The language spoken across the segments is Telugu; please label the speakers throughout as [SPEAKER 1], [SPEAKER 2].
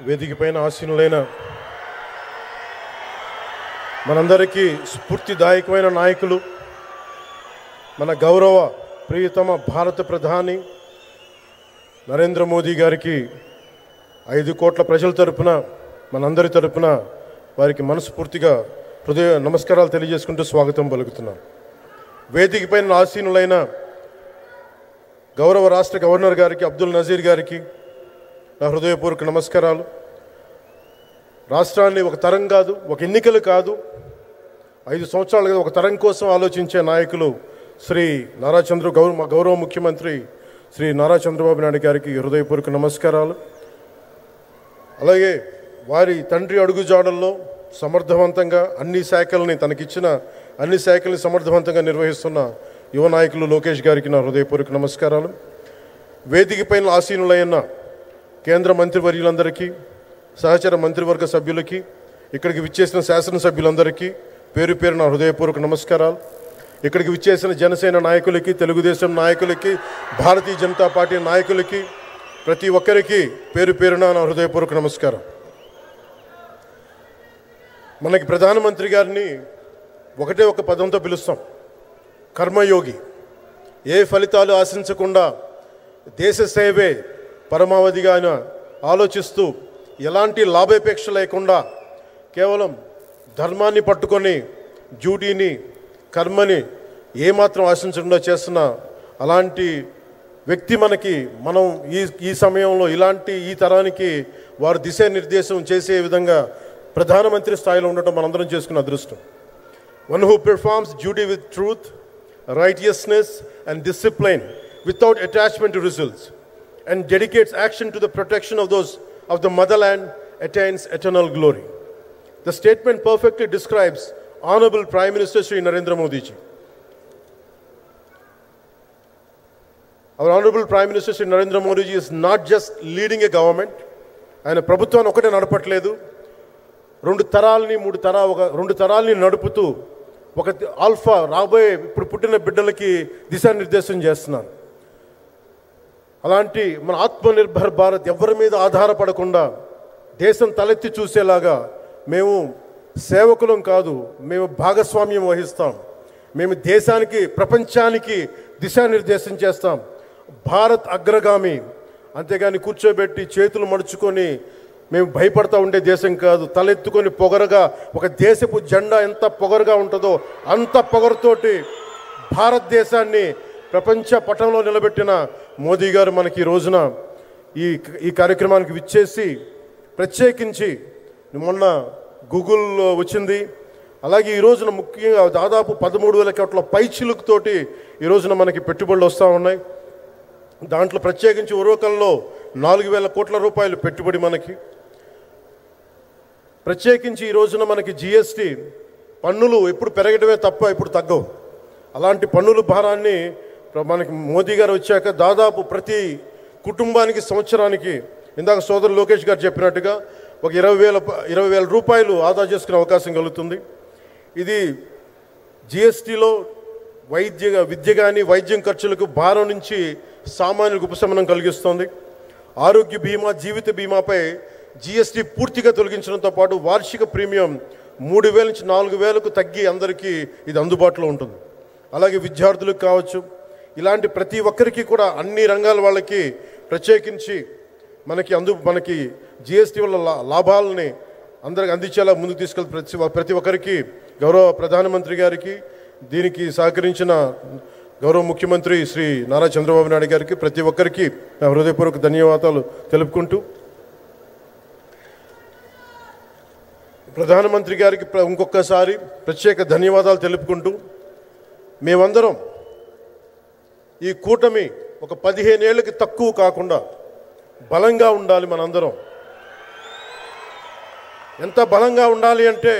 [SPEAKER 1] వేదికపైన ఆసీనులైన మనందరికీ స్ఫూర్తిదాయకమైన నాయకులు, మన గౌరవ ప్రియతమ భారత ప్రధాని నరేంద్ర మోదీ గారికి 5 కోట్ల ప్రజల తరపున, మనందరి తరపున వారికి మనస్ఫూర్తిగా హృదయ నమస్కారాలు తెలియజేసుకుంటూ స్వాగతం పలుకుతున్నాం. వేదికపైన ఆసీనులైన గౌరవ రాష్ట్ర గవర్నర్ గారికి, అబ్దుల్ నజీర్ గారికి నా హృదయపూర్వక నమస్కారాలు. రాష్ట్రాన్ని ఒక తరం కాదు, ఒక ఎన్నికలు కాదు, 5 సంవత్సరాలుగా ఒక తరం కోసం ఆలోచించే నాయకులు శ్రీ నారా గౌరవ ముఖ్యమంత్రి శ్రీ నారా చంద్రబాబు నాయుడు గారికి హృదయపూర్వక నమస్కారాలు. అలాగే వారి తండ్రి అడుగుజాడల్లో సమర్థవంతంగా తనకిచ్చిన అన్ని శాఖల్ని సమర్థవంతంగా నిర్వహిస్తున్న యువ నాయకులు లోకేష్ గారికి నా హృదయపూర్వక నమస్కారాలు. వేదికపైన ఆసీనులైన కేంద్ర మంత్రివర్యులందరికీ, సహచర మంత్రివర్గ సభ్యులకి, ఇక్కడికి విచ్చేసిన శాసనసభ్యులందరికీ పేరు పేరు నా హృదయపూర్వక నమస్కారాలు. ఇక్కడికి విచ్చేసిన జనసేన నాయకులకి, తెలుగుదేశం నాయకులకి, భారతీయ జనతా పార్టీ నాయకులకి, ప్రతి ఒక్కరికి పేరు పేరున నా హృదయపూర్వక నమస్కారం. మనకి ప్రధానమంత్రి గారిని ఒకటే ఒక పదంతో పిలుస్తాం, కర్మయోగి. ఏ ఫలితాలు ఆశించకుండా దేశ సేవే పరమావధిగా ఆయన ఆలోచిస్తూ, ఎలాంటి లాభాపేక్ష లేకుండా కేవలం ధర్మాన్ని పట్టుకొని డ్యూటీని, కర్మని ఏమాత్రం ఆశించకుండా చేస్తున్న అలాంటి వ్యక్తి మనం ఈ సమయంలో ఈ తరానికి వారు దిశానిర్దేశం చేసే విధంగా ప్రధానమంత్రి స్థాయిలో ఉండటం మనందరం చేసుకున్న అదృష్టం. One who performs duty with truth, righteousness and discipline without attachment to results and dedicates action to the protection of the motherland attains eternal glory. The statement perfectly describes Honorable Prime Minister Shri Narendra Modi ji. Our Honorable Prime Minister Shri Narendra Modi ji is not just leading a government. ఆయన ప్రభుత్వాన్ని ఒకటే నడపట్లేదు, 2 తరాలని నడుపుతూ ఒక ఆల్ఫా రాబోయే ఇప్పుడు పుట్టిన బిడ్డలకి దిశానిర్దేశం చేస్తున్నారు. అలాంటి మన ఆత్మనిర్భర్ భారత్ ఎవరి మీద ఆధారపడకుండా దేశం తలెత్తి చూసేలాగా మేము సేవకులం కాదు, మేము భాగస్వామ్యం వహిస్తాం. మేము దేశానికి, ప్రపంచానికి దిశానిర్దేశం చేస్తాం. భారత్ అగ్రగామి, అంతేగాని కూర్చోబెట్టి చేతులు మడుచుకొని మేము భయపడతా ఉండే దేశం కాదు. తలెత్తుకొని పొగరగా, ఒక దేశపు జెండా ఎంత పొగరుగా ఉంటుందో అంత పొగరుతోటి భారతదేశాన్ని ప్రపంచ పటంలో నిలబెట్టిన మోదీ గారు మనకి ఈ రోజున ఈ కార్యక్రమానికి విచ్చేసి, ప్రత్యేకించి మొన్న గూగుల్ వచ్చింది, అలాగే ఈ రోజున ముఖ్యంగా దాదాపు 13,000 కోట్ల పైచిలుకుతోటి ఈ రోజున మనకి పెట్టుబడులు వస్తూ ఉన్నాయి. దాంట్లో ప్రత్యేకించి ఉరవకంలో 4,000 కోట్ల రూపాయలు పెట్టుబడి మనకి. ప్రత్యేకించి ఈ రోజున మనకి GST పన్నులు ఎప్పుడు పెరగడమే తప్ప ఇప్పుడు తగ్గవు. అలాంటి పన్నుల భారాన్ని మనకి మోదీ గారు వచ్చాక దాదాపు ప్రతి కుటుంబానికి సంవత్సరానికి, ఇందాక సోదరు లోకేష్ గారు చెప్పినట్టుగా, ఒక 20,000 రూపాయలు ఆదా చేసుకునే అవకాశం కలుగుతుంది. ఇది GSTలో విద్య కానీ వైద్యం ఖర్చులకు భారం నుంచి సామాన్యులకు ఉపశమనం కలిగిస్తుంది. ఆరోగ్య బీమా, జీవిత బీమాపై GST పూర్తిగా తొలగించడంతో పాటు వార్షిక ప్రీమియం 3,000 నుంచి 4,000కు తగ్గి అందరికీ ఇది అందుబాటులో ఉంటుంది. అలాగే విద్యార్థులకు కావచ్చు, ఇలాంటి ప్రతి ఒక్కరికి కూడా అన్ని రంగాల వాళ్ళకి ప్రత్యేకించి మనకి GST వల్ల లాభాలని అందరికి అందించేలా ముందుకు తీసుకెళ్తే ప్రతి ఒక్కరికి, గౌరవ ప్రధానమంత్రి గారికి, దీనికి సహకరించిన గౌరవ ముఖ్యమంత్రి శ్రీ నారా చంద్రబాబు నాయుడు గారికి, ప్రతి ఒక్కరికి నా హృదయపూర్వక ధన్యవాదాలు తెలుపుకుంటూ, ప్రధానమంత్రి గారికి ఇంకొకసారి ప్రత్యేక ధన్యవాదాలు తెలుపుకుంటూ, మేమందరం ఈ కూటమి ఒక 15 ఏళ్ళకి తక్కువ కాకుండా బలంగా ఉండాలి. మనందరం ఎంత బలంగా ఉండాలి అంటే,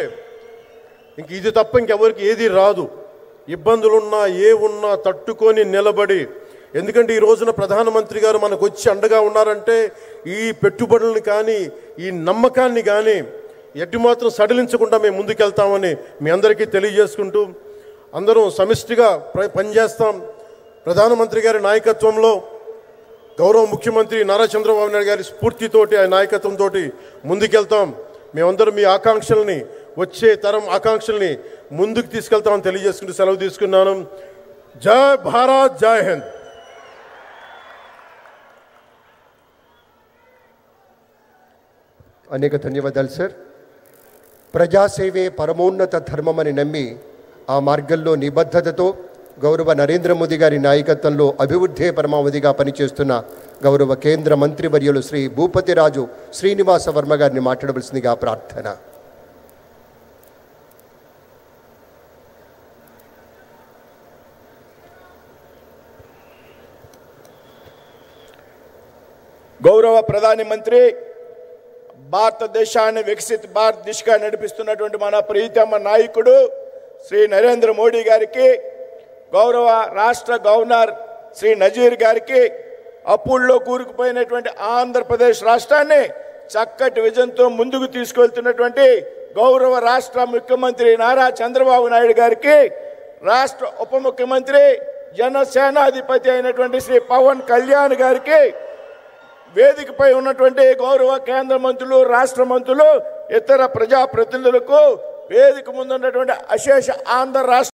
[SPEAKER 1] ఇది తప్ప ఇంకెవరికి ఏది రాదు. ఇబ్బందులున్నా ఉన్నా తట్టుకొని నిలబడి, ఎందుకంటే ఈ రోజున ప్రధానమంత్రి గారు మనకు వచ్చి అండగా ఉన్నారంటే ఈ పెట్టుబడులను కానీ, ఈ నమ్మకాన్ని కానీ ఎటు మాత్రం సడలించకుండా మేము ముందుకెళ్తామని మీ అందరికీ తెలియజేసుకుంటూ, అందరం సమిష్టిగా పనిచేస్తాం. ప్రధానమంత్రి గారి నాయకత్వంలో గౌరవ ముఖ్యమంత్రి నారా చంద్రబాబు నాయుడు గారి స్ఫూర్తితోటి ఆయన నాయకత్వంతో ముందుకెళ్తాం. మేమందరం మీ ఆకాంక్షల్ని, వచ్చే తరం ఆకాంక్షల్ని ముందుకు తీసుకెళ్తామని తెలియజేసుకుంటూ సెలవు తీసుకున్నాను. జై భారత్, జై హింద్.
[SPEAKER 2] అనేక ధన్యవాదాలు సార్. ప్రజాసేవే పరమోన్నత ధర్మమని నమ్మి ఆ మార్గంలో నిబద్ధతతో గౌరవ నరేంద్ర మోదీ గారి నాయకత్వంలో అభివృద్ధే పరమావధిగా పనిచేస్తున్న గౌరవ కేంద్ర మంత్రివర్యులు శ్రీ భూపతిరాజు శ్రీనివాస వర్మ గారిని మాట్లాడవలసిందిగా ప్రార్థన.
[SPEAKER 3] గౌరవ ప్రధాని మంత్రి, భారతదేశాన్ని వికసిత భారత్ దిశగా నడిపిస్తున్నటువంటి మన ప్రీతమ నాయకుడు శ్రీ నరేంద్ర మోడీ గారికి, గౌరవ రాష్ట్ర గవర్నర్ శ్రీ నజీర్ గారికి, అప్పుల్లో కూరుకుపోయినటువంటి ఆంధ్రప్రదేశ్ రాష్ట్రాన్ని చక్కటి విజన్తో ముందుకు తీసుకెళ్తున్నటువంటి గౌరవ రాష్ట్ర ముఖ్యమంత్రి నారా చంద్రబాబు నాయుడు గారికి, రాష్ట్ర ఉప ముఖ్యమంత్రి జనసేనాధిపతి అయినటువంటి శ్రీ పవన్ కళ్యాణ్ గారికి, వేదికపై ఉన్నటువంటి గౌరవ కేంద్ర మంత్రులు, రాష్ట్ర మంత్రులు, ఇతర ప్రజాప్రతినిధులకు, వేదిక ముందున్నటువంటి అశేష ఆంధ్ర రాష్ట్ర